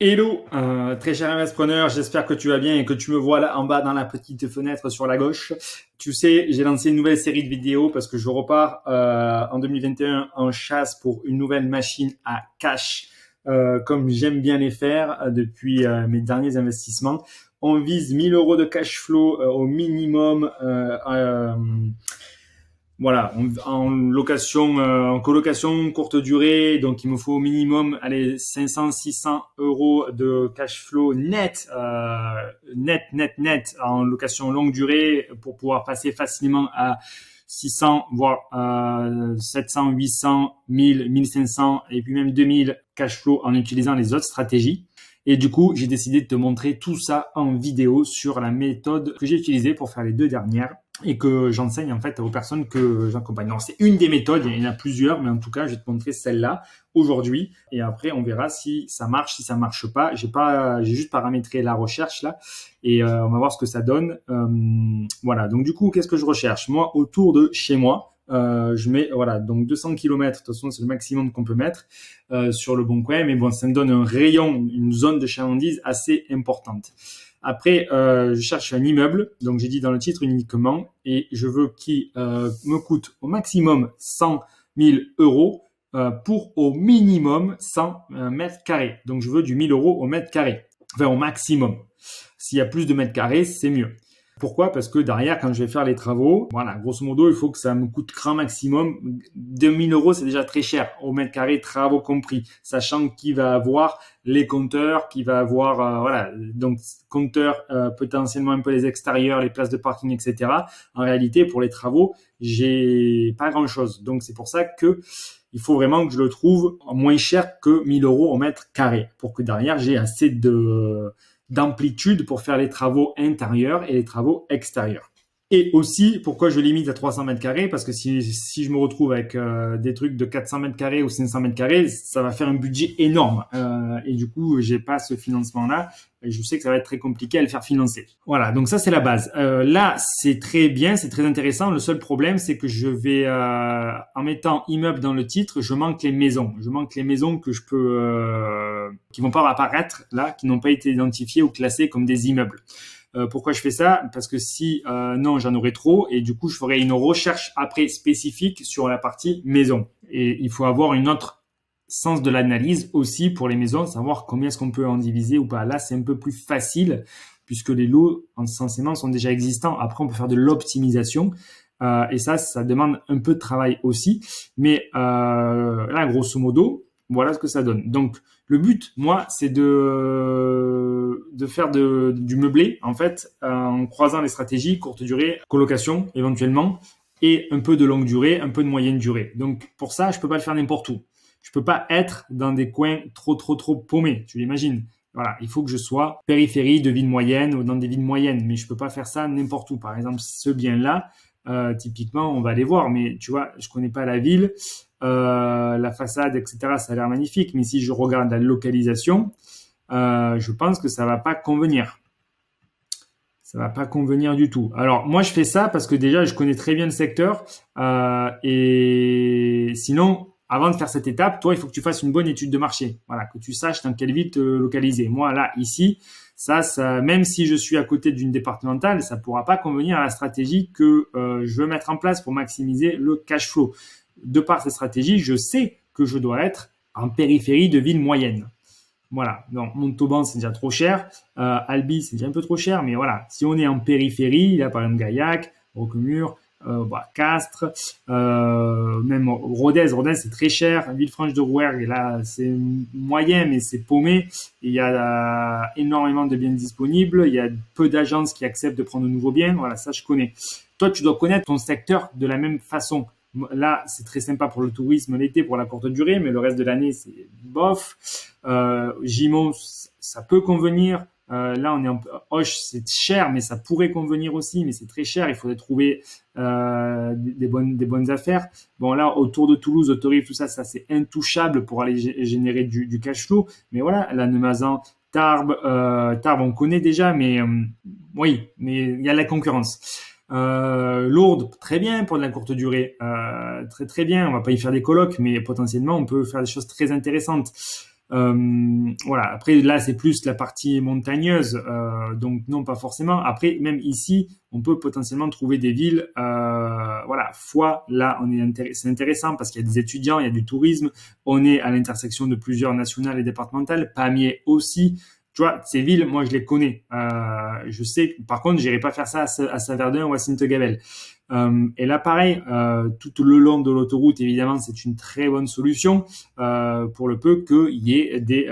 Hello, très cher investisseur, j'espère que tu vas bien et que tu me vois là en bas dans la petite fenêtre sur la gauche. Tu sais, j'ai lancé une nouvelle série de vidéos parce que je repars en 2021 en chasse pour une nouvelle machine à cash, comme j'aime bien les faire depuis mes derniers investissements. On vise 1000 euros de cash flow au minimum. Voilà, en location, en colocation courte durée, donc il me faut au minimum, allez, 500, 600 euros de cash flow net, net, en location longue durée pour pouvoir passer facilement à 600, voire 700, 800, 1000, 1500 et puis même 2000 cash flow en utilisant les autres stratégies. Et du coup, j'ai décidé de te montrer tout ça en vidéo sur la méthode que j'ai utilisée pour faire les deux dernières et que j'enseigne en fait aux personnes que j'accompagne. Non, c'est une des méthodes, il y en a plusieurs, mais en tout cas, je vais te montrer celle-là aujourd'hui et après on verra si ça marche, si ça marche pas. J'ai juste paramétré la recherche là et on va voir ce que ça donne. Voilà. Donc du coup, qu'est-ce que je recherche? Moi, autour de chez moi, je mets voilà donc 200 km. De toute façon, c'est le maximum qu'on peut mettre sur le Bon Coin, mais bon, ça me donne un rayon, une zone de chalandise assez importante. Après, je cherche un immeuble, donc j'ai dit dans le titre uniquement, et je veux qu'il me coûte au maximum 100 000 euros pour au minimum 100 mètres carrés. Donc je veux du 1000 euros au mètre carré, enfin au maximum. S'il y a plus de mètres carrés, c'est mieux. Pourquoi? Parce que derrière, quand je vais faire les travaux, voilà, grosso modo, il faut que ça me coûte grand maximum. 2000 euros, c'est déjà très cher au mètre carré, travaux compris, sachant qu'il va avoir les compteurs, qu'il va avoir, voilà, donc compteurs, potentiellement un peu les extérieurs, les places de parking, etc. En réalité, pour les travaux, j'ai pas grand chose. Donc, c'est pour ça que il faut vraiment que je le trouve moins cher que 1000 euros au mètre carré pour que derrière, j'ai assez d'amplitude pour faire les travaux intérieurs et les travaux extérieurs. Et aussi, pourquoi je limite à 300 mètres carrés? Parce que si je me retrouve avec des trucs de 400 mètres carrés ou 500 mètres carrés, ça va faire un budget énorme. Et du coup, j'ai pas ce financement-là. Et je sais que ça va être très compliqué à le faire financer. Voilà, donc ça c'est la base. Là, c'est très bien, c'est très intéressant. Le seul problème, c'est que je vais, en mettant immeuble dans le titre, je manque les maisons. Je manque les maisons que je peux, qui vont pas apparaître là, qui n'ont pas été identifiées ou classées comme des immeubles. Pourquoi je fais ça? Parce que si non, j'en aurais trop et du coup, je ferai une recherche après spécifique sur la partie maison. Et il faut avoir une autre sens de l'analyse aussi pour les maisons, savoir combien est-ce qu'on peut en diviser ou pas. Là, c'est un peu plus facile puisque les lots censément sont déjà existants. Après, on peut faire de l'optimisation. Et ça demande un peu de travail aussi. Mais là, grosso modo, voilà ce que ça donne. Donc, le but, moi, c'est de faire du meublé, en fait, en croisant les stratégies courte durée, colocation, éventuellement, et un peu de longue durée, un peu de moyenne durée. Donc, pour ça, je peux pas le faire n'importe où. Je peux pas être dans des coins trop paumés, tu l'imagines. Voilà, il faut que je sois périphérie de ville moyenne ou dans des villes moyennes, mais je peux pas faire ça n'importe où. Par exemple, ce bien-là, typiquement, on va aller voir, mais tu vois, je connais pas la ville, la façade, etc. Ça a l'air magnifique, mais si je regarde la localisation, je pense que ça va pas convenir. Ça va pas convenir du tout. Alors moi, je fais ça parce que déjà, je connais très bien le secteur et sinon, avant de faire cette étape, toi, il faut que tu fasses une bonne étude de marché. Voilà, que tu saches dans quelle ville te localiser. Moi, là, ici, ça, même si je suis à côté d'une départementale, ça pourra pas convenir à la stratégie que je veux mettre en place pour maximiser le cash flow. De par cette stratégie, je sais que je dois être en périphérie de ville moyenne. Voilà, donc Montauban c'est déjà trop cher, Albi c'est déjà un peu trop cher, mais voilà, si on est en périphérie, là par exemple Gaillac, Roquemur, Castres, même Rodez c'est très cher, Villefranche-de-Rouergue là c'est moyen mais c'est paumé, il y a énormément de biens disponibles, il y a peu d'agences qui acceptent de prendre de nouveaux biens, voilà ça je connais. Toi tu dois connaître ton secteur de la même façon. Là, c'est très sympa pour le tourisme l'été, pour la courte durée, mais le reste de l'année, c'est bof. Gimont, ça peut convenir. Là, on est en Auch, c'est cher, mais ça pourrait convenir aussi, mais c'est très cher. Il faudrait trouver des bonnes affaires. Bon, là, autour de Toulouse, Autorive, tout ça, c'est intouchable pour aller générer du cash flow. Mais voilà, la Nemazan, Tarbes, on connaît déjà, mais oui, mais il y a la concurrence. Lourdes, très bien pour de la courte durée, très bien. On va pas y faire des colloques, mais potentiellement on peut faire des choses très intéressantes. Voilà. Après, là, c'est plus la partie montagneuse, donc non, pas forcément. Après, même ici, on peut potentiellement trouver des villes. Voilà, Foix, là, c'est intéressant parce qu'il y a des étudiants, il y a du tourisme. On est à l'intersection de plusieurs nationales et départementales. Pamiers aussi. Tu vois, ces villes, moi, je les connais. Je sais. Par contre, j'irai pas faire ça à Saverdun ou à Sainte-Gabelle. Et là, pareil, tout le long de l'autoroute, évidemment, c'est une très bonne solution pour le peu qu'il y ait des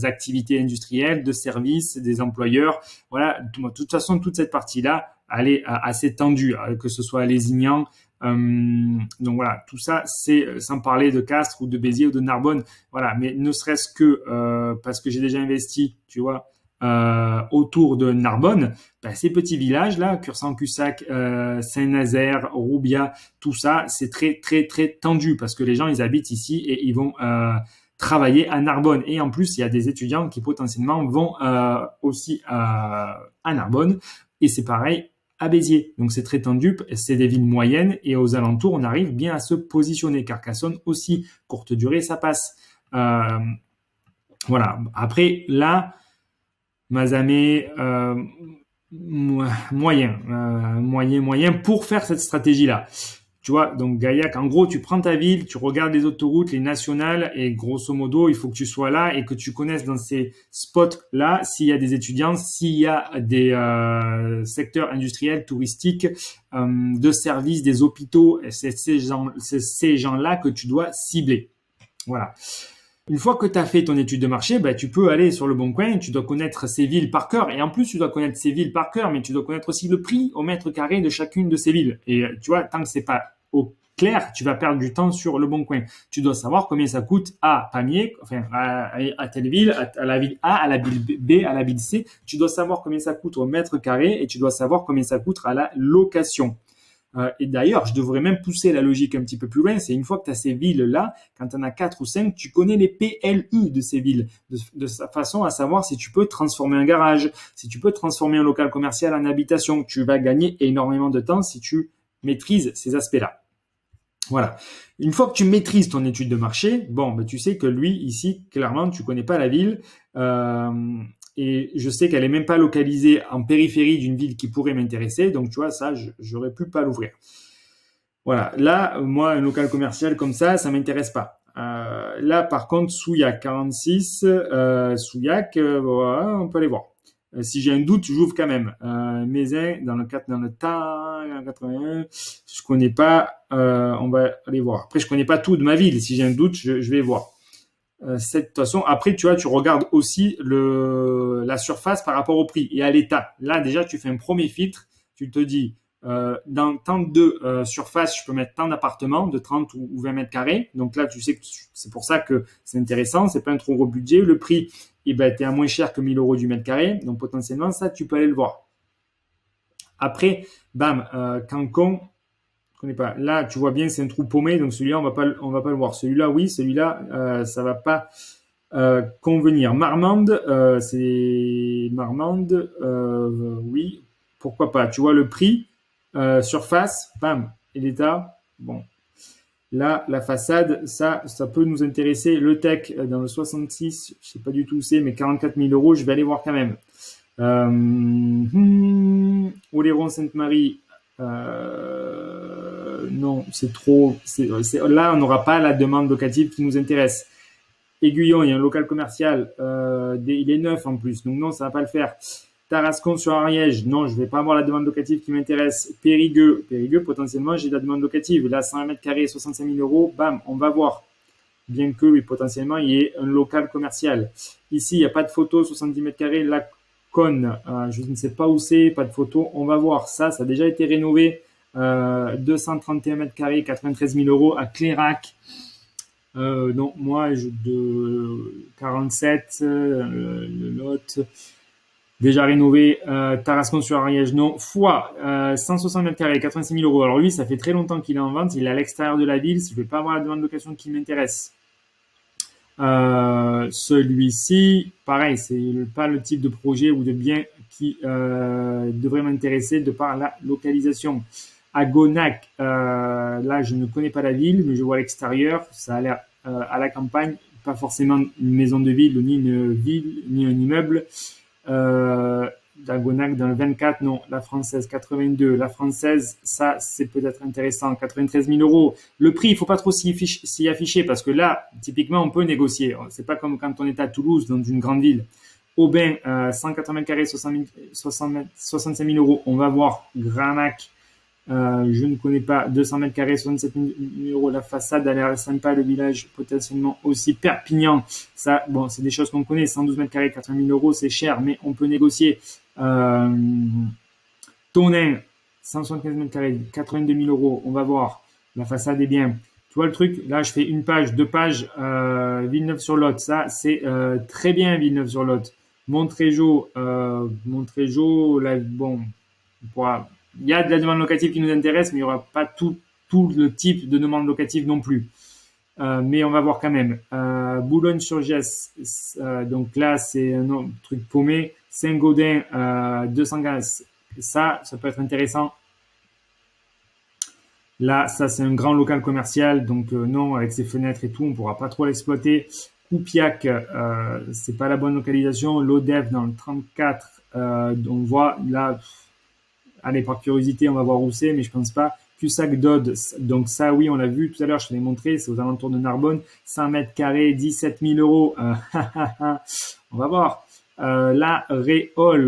activités industrielles, de services, des employeurs. Voilà, de toute façon, toute cette partie-là, elle est assez tendue, que ce soit à Lézignan. Donc voilà, tout ça, c'est sans parler de Castres ou de Béziers ou de Narbonne. Voilà, mais ne serait-ce que parce que j'ai déjà investi, tu vois, autour de Narbonne, ces petits villages là, Cursan-Cussac, Saint-Nazaire, Roubiat, tout ça, c'est très très très tendu parce que les gens ils habitent ici et ils vont travailler à Narbonne. Et en plus, il y a des étudiants qui potentiellement vont aussi à Narbonne. Et c'est pareil à Béziers. Donc c'est très tendu, c'est des villes moyennes et aux alentours, on arrive bien à se positionner. Carcassonne aussi, courte durée, ça passe. Voilà. Après, là, Mazamet, moyen pour faire cette stratégie-là. Tu vois, donc Gaillac, en gros, tu prends ta ville, tu regardes les autoroutes, les nationales, et grosso modo, il faut que tu sois là et que tu connaisses dans ces spots-là s'il y a des étudiants, s'il y a des secteurs industriels, touristiques, de services, des hôpitaux. C'est ces gens-là que tu dois cibler. Voilà. Une fois que tu as fait ton étude de marché, tu peux aller sur le Bon Coin, tu dois connaître ces villes par cœur. Et en plus, tu dois connaître ces villes par cœur, mais tu dois connaître aussi le prix au mètre carré de chacune de ces villes. Et tu vois, tant que c'est pas au clair, tu vas perdre du temps sur le Bon Coin. Tu dois savoir combien ça coûte à Pamiers, enfin à telle ville, à la ville A, à la ville B, à la ville C. Tu dois savoir combien ça coûte au mètre carré et tu dois savoir combien ça coûte à la location. Et d'ailleurs, je devrais même pousser la logique un petit peu plus loin. C'est une fois que tu as ces villes-là, quand tu en as 4 ou 5, tu connais les PLU de ces villes, de façon à savoir si tu peux transformer un garage, si tu peux transformer un local commercial en habitation. Tu vas gagner énormément de temps si tu maîtrises ces aspects-là. Voilà. Une fois que tu maîtrises ton étude de marché, tu sais que lui, ici, clairement, tu connais pas la ville. Et je sais qu'elle est même pas localisée en périphérie d'une ville qui pourrait m'intéresser. Donc, tu vois, ça, j'aurais pu pas l'ouvrir. Voilà. Là, moi, un local commercial comme ça m'intéresse pas. Là, par contre, Souillac 46, Souillac, voilà, on peut aller voir. Si j'ai un doute, j'ouvre quand même. Mézin, dans le tas, 81, je connais pas, on va aller voir. Après, je connais pas tout de ma ville. Si j'ai un doute, je vais voir. De toute façon, après, tu vois, tu regardes aussi la surface par rapport au prix et à l'état. Là, déjà, tu fais un premier filtre. Tu te dis, dans tant de surface, je peux mettre tant d'appartements de 30 ou 20 mètres carrés. Donc là, tu sais que c'est pour ça que c'est intéressant. C'est pas un trop gros budget. Le prix, t'es à moins cher que 1000 euros du mètre carré. Donc potentiellement, ça, tu peux aller le voir. Après, Cancon, je connais pas. Là, tu vois bien, c'est un trou paumé, donc celui-là, on va pas le voir. Celui-là, oui, celui-là, ça va pas convenir. Marmande, oui, pourquoi pas. Tu vois le prix, surface, et l'état, bon. Là, la façade, ça peut nous intéresser. Le Tech, dans le 66, je sais pas du tout où c'est, mais 44 000 euros, je vais aller voir quand même. Oléron Sainte-Marie, non, c'est trop. Là, on n'aura pas la demande locative qui nous intéresse. Aiguillon, il y a un local commercial. Il est neuf en plus, donc non, ça va pas le faire. Tarascon sur Ariège, non, je vais pas avoir la demande locative qui m'intéresse. Périgueux, potentiellement, j'ai de la demande locative. Là, 100 mètres carrés, 65 000 euros, on va voir. Bien que, oui, potentiellement, il y ait un local commercial. Ici, il n'y a pas de photo, 70 mètres carrés, la Cône, je ne sais pas où c'est, pas de photo, on va voir. Ça a déjà été rénové. 231 mètres carrés, 93 000 euros à Clérac. Non, moi, de 47, le lot, déjà rénové. Tarascon sur Ariège, non. Foix, 160 mètres carrés, 86 000 euros. Alors lui, ça fait très longtemps qu'il est en vente. Il est à l'extérieur de la ville. Je ne vais pas avoir la demande de location qui m'intéresse. Celui-ci, pareil, c'est pas le type de projet ou de bien qui devrait m'intéresser de par la localisation. À Gonac, là, je ne connais pas la ville, mais je vois l'extérieur. Ça a l'air à la campagne pas forcément une maison de ville, ni une ville, ni un immeuble. Diagonale dans le 24, non. La française, 82. La française, ça, c'est peut-être intéressant. 93 000 euros. Le prix, il faut pas trop s'y afficher parce que là, typiquement, on peut négocier. C'est pas comme quand on est à Toulouse, dans une grande ville. Aubin, 180 carrés, 65 000 euros. On va voir. Granac, je ne connais pas. 200 mètres carrés, 67 000 euros. La façade a l'air sympa. Le village, potentiellement aussi. Perpignan, ça, bon, c'est des choses qu'on connaît. 112 mètres carrés, 80 000 euros, c'est cher, mais on peut négocier. Tonnerre, 175 mètres carrés, 82 000 euros. On va voir. La façade est bien. Tu vois le truc? Là, je fais une page, deux pages. Villeneuve-sur-Lot, ça, c'est très bien, Villeneuve-sur-Lot. Montrégeau, là, bon, il y a de la demande locative qui nous intéresse, mais il n'y aura pas tout le type de demande locative non plus. Mais on va voir quand même. Boulogne-sur-Gesse, donc là, c'est un autre truc paumé. Saint-Gaudin, 200 gaz. Ça peut être intéressant. Là, ça, c'est un grand local commercial. Donc, non, avec ses fenêtres et tout, on pourra pas trop l'exploiter. Coupiac, c'est pas la bonne localisation. Lodève dans le 34, on voit là, allez, par curiosité, on va voir où c'est, mais je pense pas. Cussac d'Aude, donc ça, oui, on l'a vu tout à l'heure, je te l'ai montré, c'est aux alentours de Narbonne. 100 mètres carrés, 17 000 euros. On va voir. La Réole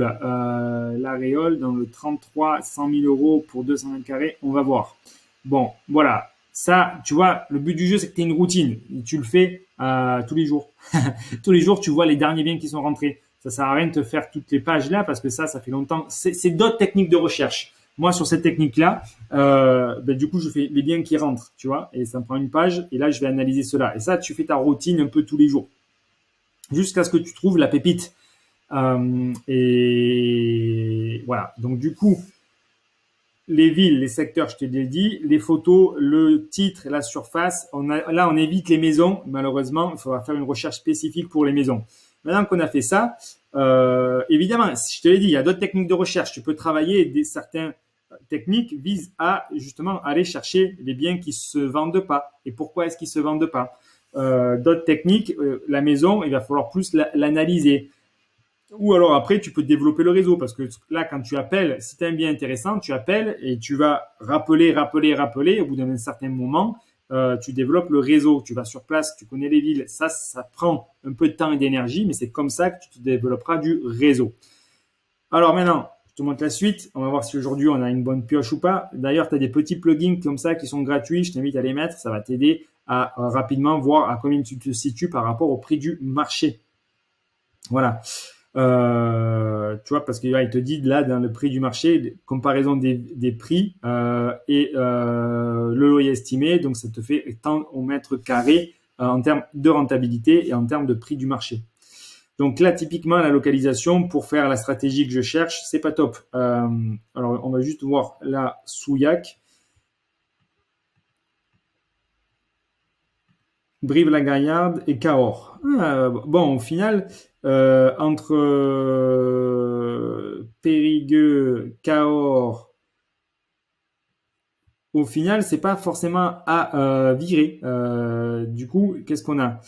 dans le 33, 100 000 euros pour 200 mètres carrés, on va voir. Bon, voilà. Ça, tu vois, le but du jeu, c'est que tu aies une routine. Tu le fais tous les jours. Tous les jours, tu vois les derniers biens qui sont rentrés. Ça sert à rien de te faire toutes les pages là parce que ça fait longtemps. C'est d'autres techniques de recherche. Moi, sur cette technique-là, du coup, je fais les biens qui rentrent, tu vois, et ça me prend une page. Et là, je vais analyser cela. Et ça, tu fais ta routine un peu tous les jours jusqu'à ce que tu trouves la pépite. Et voilà. Donc, du coup, les villes, les secteurs, je te l'ai dit, les photos, le titre, la surface. Là, on évite les maisons. Malheureusement, il faudra faire une recherche spécifique pour les maisons. Maintenant qu'on a fait ça, évidemment, je te l'ai dit, il y a d'autres techniques de recherche. Tu peux travailler certaines techniques visent à justement aller chercher les biens qui se vendent pas. Et pourquoi est-ce qu'ils se vendent pas? D'autres techniques, la maison, il va falloir plus l'analyser. Ou alors après, tu peux développer le réseau parce que là, quand tu appelles, si tu as un bien intéressant, tu appelles et tu vas rappeler. Au bout d'un certain moment, tu développes le réseau. Tu vas sur place, tu connais les villes. Ça prend un peu de temps et d'énergie, mais c'est comme ça que tu te développeras du réseau. Alors maintenant, je te montre la suite. On va voir si aujourd'hui on a une bonne pioche ou pas. D'ailleurs, tu as des petits plugins comme ça qui sont gratuits. Je t'invite à les mettre. Ça va t'aider à rapidement voir à combien tu te situes par rapport au prix du marché. Voilà. Tu vois, parce que là, il te dit là dans le prix du marché, comparaison des prix et le loyer estimé, donc ça te fait tant au mètre carré en termes de rentabilité et en termes de prix du marché. Donc là, typiquement, la localisation pour faire la stratégie que je cherche, c'est pas top. Alors, on va juste voir là Souillac, Brive-la-Gaillarde et Cahors. Bon, au final, entre Périgueux, Cahors, au final, c'est pas forcément à virer. Du coup, qu'est-ce qu'on a?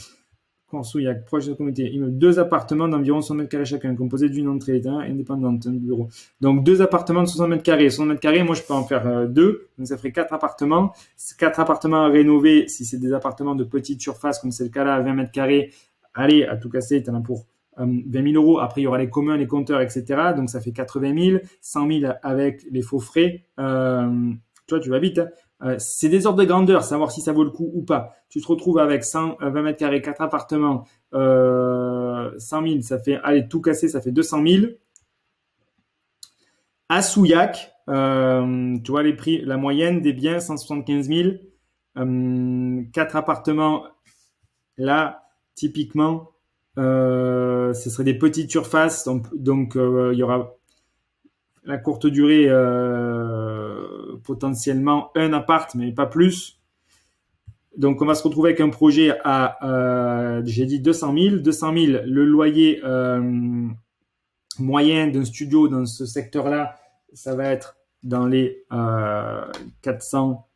Souillac, proche de la communauté. Deux appartements d'environ 100 mètres carrés chacun, composés d'une entrée indépendante, un bureau. Donc, deux appartements de 60 mètres carrés. 60 mètres carrés, moi, je peux en faire deux. Donc, ça ferait 4 appartements. 4 appartements à rénover, si c'est des appartements de petite surface, comme c'est le cas là, à 20 mètres carrés. Allez, à tout casser, t'en as pour 20 000 euros. Après, il y aura les communs, les compteurs, etc. Donc, ça fait 80 000. 100 000 avec les faux frais. Toi, tu vas vite, hein. C'est des ordres de grandeur, savoir si ça vaut le coup ou pas. Tu te retrouves avec 20 mètres carrés, 4 appartements, 100 000, ça fait, allez, tout casser, ça fait 200 000. À Souillac, tu vois les prix, la moyenne des biens, 175 000. 4 appartements, là, typiquement, ce serait des petites surfaces, donc il y aura la courte durée, potentiellement un appart, mais pas plus. Donc, on va se retrouver avec un projet à, j'ai dit 200 000. 200 000, le loyer moyen d'un studio dans ce secteur-là, ça va être dans les 400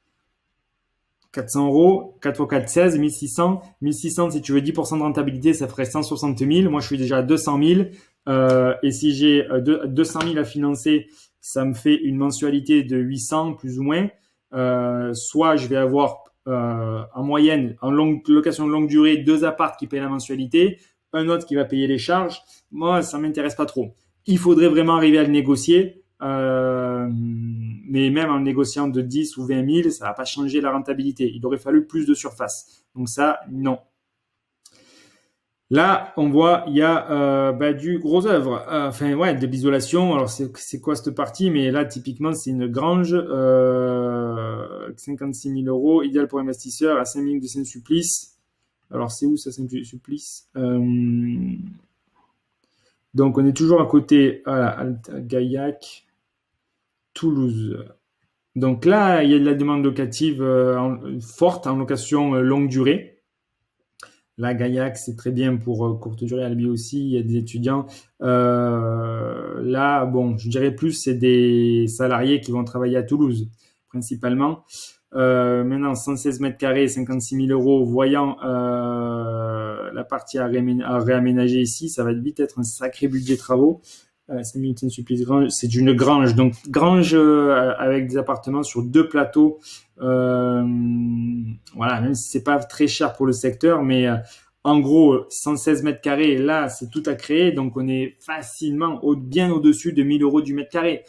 400 euros, 4 x 4, 16, 1600. 1600, si tu veux 10% de rentabilité, ça ferait 160 000. Moi, je suis déjà à 200 000. Et si j'ai 200 000 à financer, ça me fait une mensualité de 800 plus ou moins. Soit je vais avoir en moyenne, en location de longue durée, 2 apparts qui payent la mensualité, un autre qui va payer les charges. Moi, ça m'intéresse pas trop. Il faudrait vraiment arriver à le négocier. Mais même en négociant de 10 ou 20 000, ça va pas changer la rentabilité. Il aurait fallu plus de surface. Donc ça, non. Là, on voit, il y a du gros œuvre, enfin ouais, de l'isolation. Alors c'est quoi cette partie? Mais là, typiquement, c'est une grange, 56 000 euros, idéal pour investisseurs, à 5 minutes de Saint-Supplice. Alors c'est où ça, Saint-Supplice? Donc on est toujours à côté, voilà, Gaillac, Toulouse. Donc là, il y a de la demande locative forte en location longue durée. Là, Gaillac, c'est très bien pour courte durée. Albi aussi, il y a des étudiants. Là, bon, je dirais plus, c'est des salariés qui vont travailler à Toulouse, principalement. Maintenant, 116 mètres carrés, 56 000 euros. Voyant la partie à réaménager ici, ça va vite être un sacré budget travaux. 5 minutes Saint-Supplice Grange, c'est une grange. Donc, grange avec des appartements sur 2 plateaux. Voilà, même si c'est pas très cher pour le secteur, mais en gros, 116 mètres carrés, là, c'est tout à créer. Donc, on est facilement bien au-dessus de 1000 euros du mètre carré.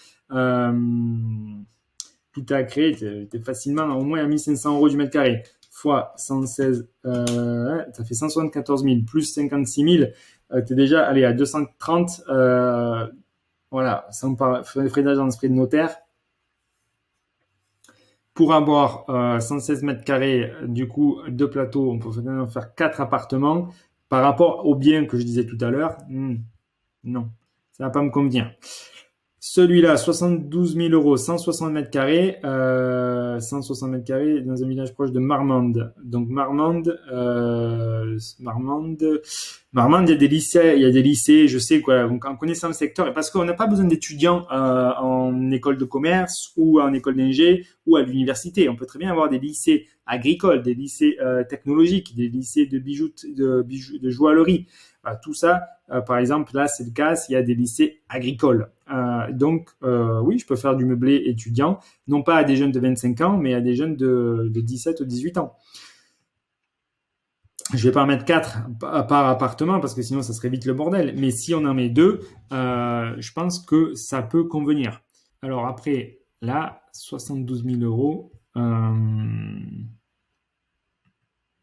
Tout à créer, t'es facilement au moins à 1500 euros du mètre carré. Fois 116, ça fait 174 000 plus 56 000. T'es déjà allé à 230. Voilà, sans frais d'agence, frais de notaire. Pour avoir 116 mètres carrés, du coup, 2 plateaux, on peut finalement faire 4 appartements. Par rapport au bien que je disais tout à l'heure, non, ça va pas me convenir. Celui-là, 72 000 euros, 160 mètres carrés, 160 mètres carrés dans un village proche de Marmande. Donc Marmande, il y a des lycées, je sais quoi. Donc en connaissant le secteur, parce qu'on n'a pas besoin d'étudiants en école de commerce ou en école d'ingé ou à l'université. On peut très bien avoir des lycées agricoles, des lycées technologiques, des lycées de joaillerie. Tout ça, par exemple, là, c'est le cas s'il y a des lycées agricoles. Donc, oui, je peux faire du meublé étudiant, non pas à des jeunes de 25 ans, mais à des jeunes de 17 ou 18 ans. Je vais pas en mettre 4 par appartement parce que sinon, ça serait vite le bordel. Mais si on en met 2, je pense que ça peut convenir. Alors après, là, 72 000 euros.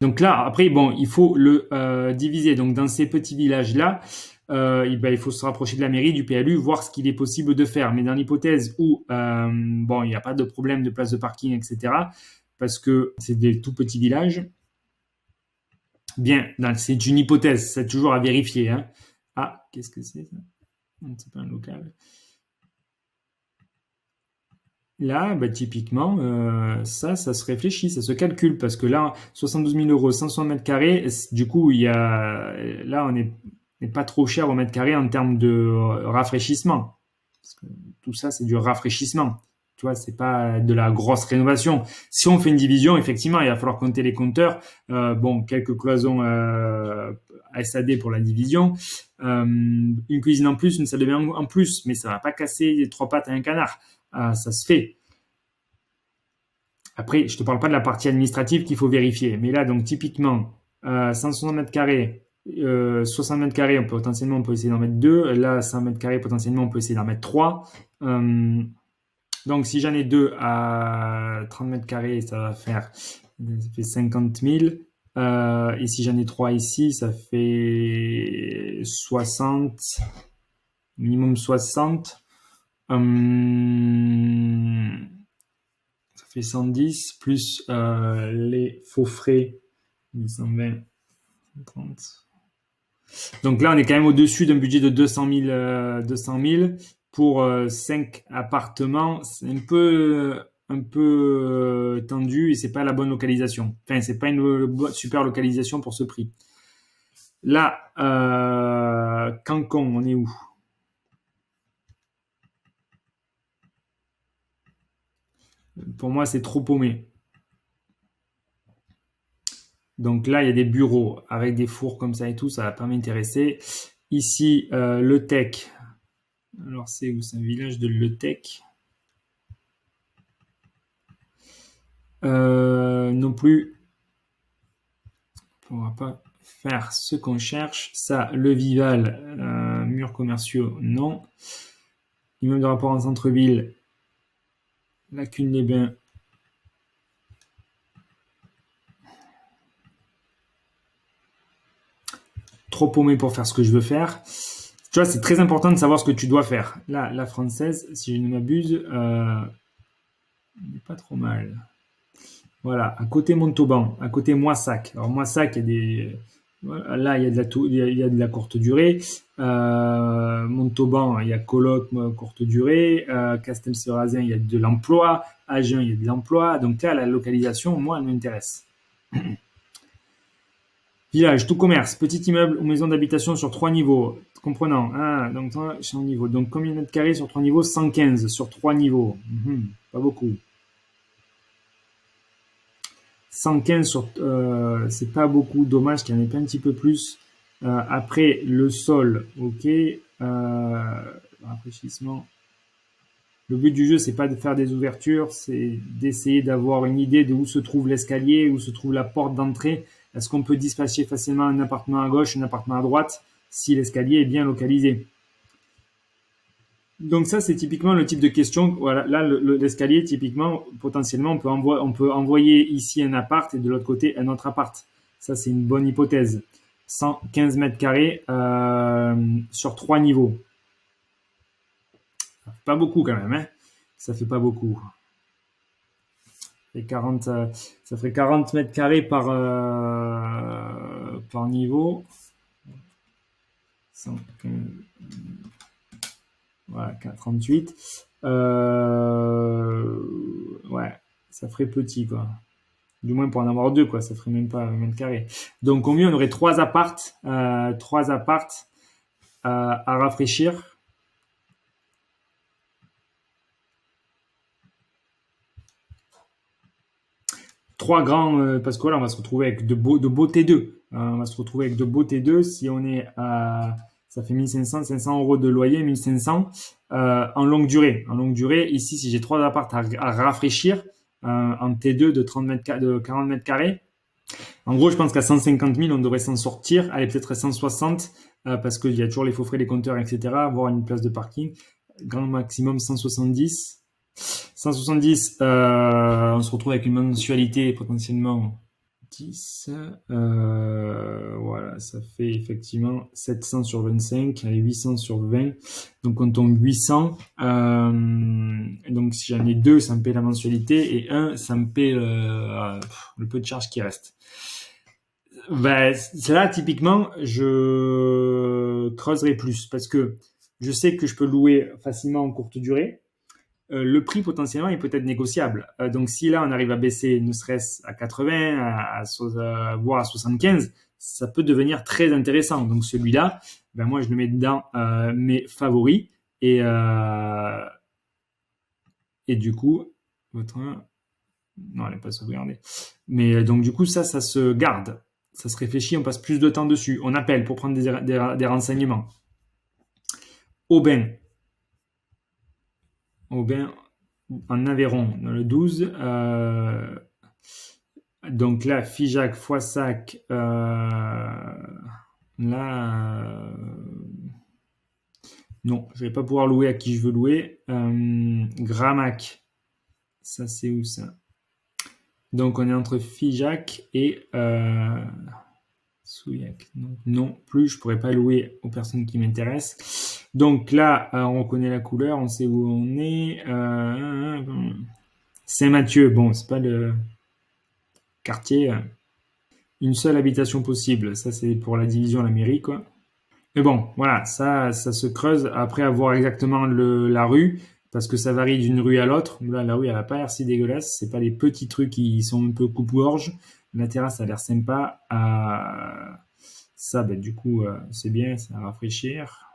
Donc là, après, bon, il faut le diviser. Donc dans ces petits villages-là, il faut se rapprocher de la mairie, du PLU, voir ce qu'il est possible de faire. Mais dans l'hypothèse où, bon, il n'y a pas de problème de place de parking, etc., parce que c'est des tout petits villages, bien, c'est une hypothèse, c'est toujours à vérifier. Hein. Ah, qu'est-ce que c'est ça? C'est pas un local. Là, typiquement, ça se réfléchit, ça se calcule parce que là, 72 000 euros, 500 mètres carrés, du coup, là, on n'est pas trop cher au mètre carré en termes de rafraîchissement. Parce que tout ça, c'est du rafraîchissement. Tu vois, c'est pas de la grosse rénovation. Si on fait une division, effectivement, il va falloir compter les compteurs. Bon, quelques cloisons SAD pour la division, une cuisine en plus, une salle de bain en plus, mais ça va pas casser les 3 pattes à un canard. Ça se fait. Après, je te parle pas de la partie administrative qu'il faut vérifier. Mais là, donc typiquement, 160 mètres carrés, 60 mètres carrés, potentiellement on peut essayer d'en mettre 2. Là, 100 mètres carrés, potentiellement on peut essayer d'en mettre 3. Donc si j'en ai 2 à 30 mètres carrés, ça fait 50 000. Et si j'en ai 3 ici, ça fait 60, minimum 60. Ça fait 110 plus les faux frais 120, 130. Donc là, on est quand même au-dessus d'un budget de 200 000 pour 5 appartements. C'est un peu tendu et c'est pas la bonne localisation. Enfin, c'est pas une super localisation pour ce prix. Là, Cancon, on est où? Pour moi, c'est trop paumé. Donc là, il y a des bureaux avec des fours comme ça et tout, ça va pas m'intéresser. Ici, le tech. Alors, c'est où? C'est un village de Le Tech. Non plus. On va pas faire ce qu'on cherche. Ça, le Vival, murs commerciaux, non. Immeuble de rapport en centre-ville, Lacune-les-Bains. Trop paumé pour faire ce que je veux faire. Tu vois, c'est très important de savoir ce que tu dois faire. Là, la française, si je ne m'abuse, n'est pas trop mal. Voilà, à côté Montauban, à côté Moissac. Alors Moissac, il y a des, voilà, là il y a de la il y a de la courte durée. Montauban, il y a coloc courte durée. Castel-Sarrazin, il y a de l'emploi. Agen, il y a de l'emploi. Donc là, la localisation, moi, elle m'intéresse. Village, tout commerce, petit immeuble ou maison d'habitation sur 3 niveaux. Comprenant. Ah, donc, c'est un niveau. Donc, combien de mètres carrés sur 3 niveaux? 115 sur 3 niveaux. Pas beaucoup. 115 sur, c'est pas beaucoup. Dommage qu'il n'y en ait pas un petit peu plus. Après, le sol, ok. Rafraîchissement. Le but du jeu, c'est pas de faire des ouvertures, c'est d'essayer d'avoir une idée de où se trouve l'escalier, où se trouve la porte d'entrée. Est-ce qu'on peut dispatcher facilement un appartement à gauche, un appartement à droite, si l'escalier est bien localisé? Donc ça, c'est typiquement le type de question. Voilà, là, l'escalier, typiquement, potentiellement, on peut envoyer ici un appart et de l'autre côté un autre appart. Ça, c'est une bonne hypothèse. 115 mètres carrés sur 3 niveaux. Ça fait pas beaucoup quand même, hein. Ça fait pas beaucoup. Et 40, ça ferait 40 mètres carrés par niveau. 115, voilà, 38. Ouais, ça ferait petit, quoi. Du moins pour en avoir deux, quoi. Ça ferait même pas un mètre carré. Donc au mieux, on aurait trois appartes à rafraîchir. Trois grands, parce que voilà, on va se retrouver avec de beaux T2. On va se retrouver avec de beaux T2 si on est à, ça fait 1500, 500 euros de loyer, 1500 en longue durée. En longue durée, ici, si j'ai trois apparts à rafraîchir en T2 de 30 mètres, de 40 mètres carrés, en gros, je pense qu'à 150 000, on devrait s'en sortir. Allez, peut-être à 160 parce qu'il y a toujours les faux frais, les compteurs, etc. Avoir une place de parking. Grand maximum 170. 170, on se retrouve avec une mensualité potentiellement 10. Voilà, ça fait effectivement 700 sur 25, allez, 800 sur 20. Donc on tombe 800. Donc si j'en ai deux, ça me paie la mensualité et un, ça me paie le peu de charge qui reste. Ben, là, typiquement, je creuserai plus parce que je sais que je peux louer facilement en courte durée. Le prix potentiellement est peut-être négociable. Donc si là on arrive à baisser ne serait-ce à 80, voire à 75, ça peut devenir très intéressant. Donc celui-là, ben moi je le mets dans mes favoris et du coup votre non elle n'est pas sauvegardée. Mais donc du coup ça se garde, ça se réfléchit, on passe plus de temps dessus, on appelle pour prendre des renseignements. Aubin en Aveyron, dans le 12. Donc là, Figeac, Foissac, là, non, je vais pas pouvoir louer à qui je veux louer. Gramac, ça c'est où ça? Donc on est entre Figeac et Souillac. Non plus, je pourrais pas louer aux personnes qui m'intéressent. Donc là, on reconnaît la couleur, on sait où on est. Saint-Mathieu, bon, c'est pas le quartier. Une seule habitation possible, ça c'est pour la division à la mairie, quoi. Mais bon, voilà, ça se creuse après avoir exactement la rue, parce que ça varie d'une rue à l'autre. Là, la rue, elle a pas l'air si dégueulasse. C'est pas les petits trucs qui sont un peu coupe-gorge. La terrasse a l'air sympa. Ça, ben, du coup, c'est bien, ça va rafraîchir.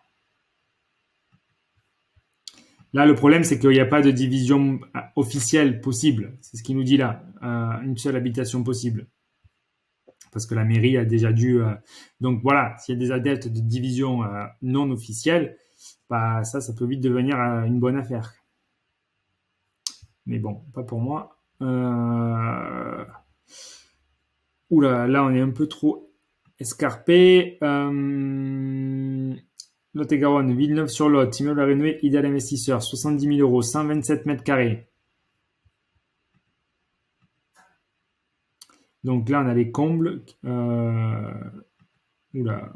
Là, le problème, c'est qu'il n'y a pas de division officielle possible. C'est ce qu'il nous dit là. Une seule habitation possible. parce que la mairie a déjà dû. Donc voilà, s'il y a des adeptes de division non officielle, bah ça peut vite devenir une bonne affaire. Mais bon, pas pour moi. Oula, là on est un peu trop escarpé. Lot-et-Garonne, Villeneuve-sur-Lot, immeuble à rénover, idéal investisseur, 70 000 euros, 127 mètres carrés. Donc là, on a les combles. Oula.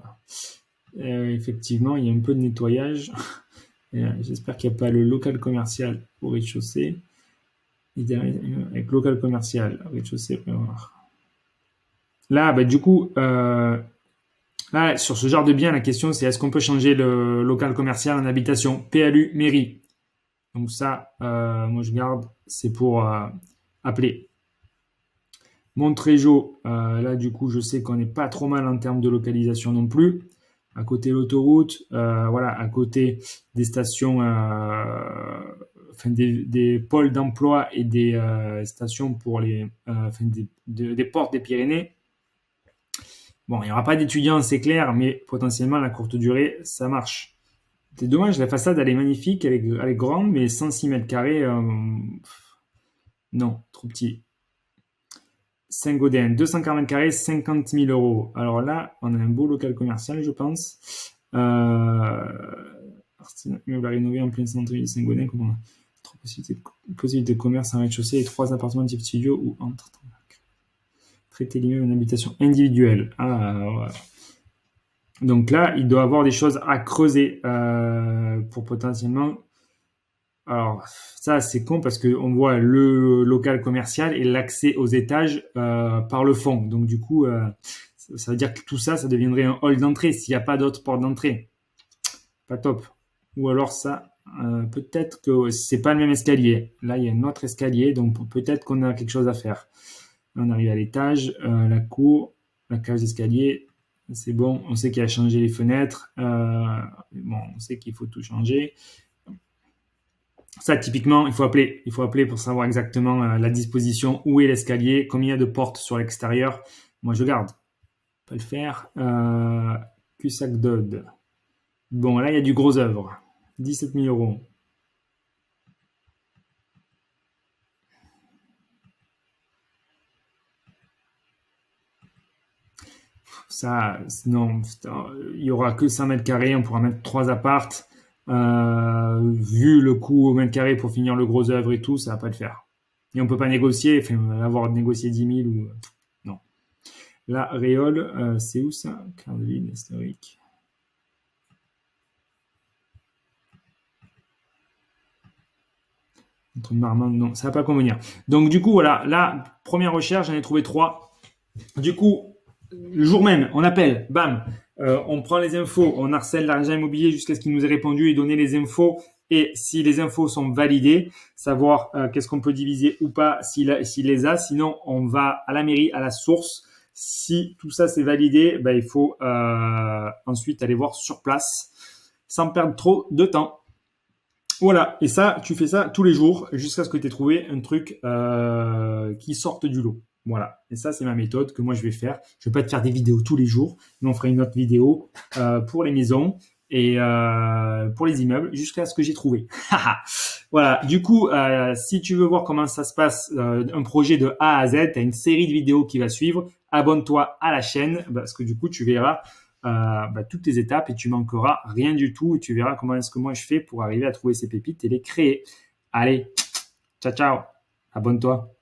Effectivement, il y a un peu de nettoyage. J'espère qu'il n'y a pas le local commercial au rez-de-chaussée. Avec local commercial au rez-de-chaussée, on va voir. Là, bah, du coup, là, sur ce genre de bien, la question c'est est-ce qu'on peut changer le local commercial en habitation? PLU, mairie. Donc ça, moi je garde, c'est pour appeler. Montrégeau, là du coup je sais qu'on n'est pas trop mal en termes de localisation non plus. À côté de l'autoroute, voilà, à côté des stations, enfin des pôles d'emploi et des stations pour les, enfin des portes des Pyrénées. Bon, il n'y aura pas d'étudiants, c'est clair, mais potentiellement la courte durée, ça marche. C'est dommage, la façade elle est magnifique, elle est grande, mais 106 mètres carrés, non, trop petit. Saint-Gaudens, 240 mètres carrés, 50 000 euros. Alors là, on a un beau local commercial, je pense. Immeuble à rénover en plein centre-ville de Saint-Gaudens. Trois possibilités de commerce en rez-de-chaussée et 3 appartements type studio ou entre. Traiter l'immeuble en habitation individuelle. Ouais. Donc là, il doit avoir des choses à creuser pour potentiellement. Alors ça, c'est con parce qu'on voit le local commercial et l'accès aux étages par le fond. Donc du coup, ça veut dire que tout ça, ça deviendrait un hall d'entrée s'il n'y a pas d'autre porte d'entrée. Pas top. Ou alors ça, peut-être que c'est pas le même escalier. Là, il y a un autre escalier, donc peut-être qu'on a quelque chose à faire. On arrive à l'étage, la cour, la cage d'escalier, c'est bon. On sait qu'il a changé les fenêtres. Bon, on sait qu'il faut tout changer. Ça, typiquement, il faut appeler. Il faut appeler pour savoir exactement la disposition, où est l'escalier, combien il y a de portes sur l'extérieur. Moi, je garde. On peut le faire. Cussac Dodd. Bon, là, il y a du gros œuvre. 17 000 euros. Ça, non, il y aura que 100 mètres carrés. On pourra mettre 3 appartes. Vu le coût au mètre carré pour finir le gros œuvre et tout, ça va pas le faire. Et on peut pas négocier, enfin, avoir négocié 10 000 ou non. La Réole, c'est où ça? Cœur de ville historique. Entre Marmande, non, ça va pas convenir. Donc du coup, voilà, là, première recherche, j'en ai trouvé 3. Du coup, le jour même, on appelle, bam, on prend les infos, on harcèle l'agent immobilier jusqu'à ce qu'il nous ait répondu et donner les infos. Et si les infos sont validées, savoir qu'est-ce qu'on peut diviser ou pas s'il les a. Sinon, on va à la mairie, à la source. Si tout ça c'est validé, ben, il faut ensuite aller voir sur place sans perdre trop de temps. Voilà, et ça, tu fais ça tous les jours jusqu'à ce que tu aies trouvé un truc qui sorte du lot. Voilà, et ça c'est ma méthode que moi je vais faire. Je vais pas te faire des vidéos tous les jours, mais on fera une autre vidéo pour les maisons et pour les immeubles jusqu'à ce que j'ai trouvé. Voilà, du coup, si tu veux voir comment ça se passe, un projet de A à Z, tu as une série de vidéos qui va suivre. Abonne-toi à la chaîne parce que du coup, tu verras toutes les étapes et tu manqueras rien du tout. Et tu verras comment est-ce que moi je fais pour arriver à trouver ces pépites et les créer. Allez, ciao, ciao, abonne-toi.